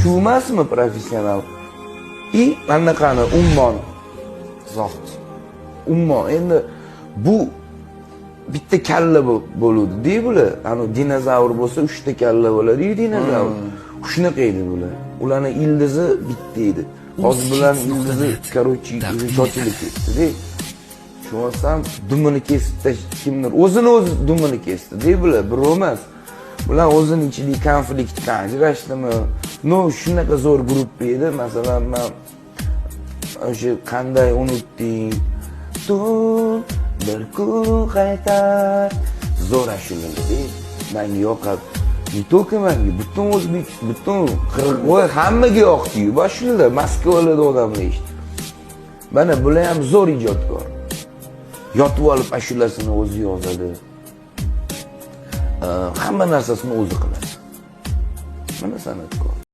Shu emasmi professional? Anaqani ummon zoht. Ummon endi bu bitta kalla bo'ladi-da bular. Ana dinozavr bo'lsa 3 ta kalla bo'ladi-yu dinozavr. Shunaqa edi bular. Ularning ildizi bitta edi. Hozir bular ildizi короче shochilib ketdi-da. Tushunasam, dumini kesib kimdir o'zini dumini kesdi-da bular, birov emas. Bular o'zini ichidagi konfliktdan ajrashdimi? No, shunaqa zo'r gruppa edi. Masalan, men o'sha qanday unutding? Tun bir kun qaytar. Zo'r ashulalar-da. Menga yoqadi. Не только menga, butun O'zbekiston, butun Qirg'oq hammaga yoqdi-yu. Boshida Moskvalarda odamlar eshitdi. Mana bular ham zo'r ijodkor. Yotib olib ashulasini o'zi yozadi. Hamma narsasini o'zi qiladi. Mana san'atkor.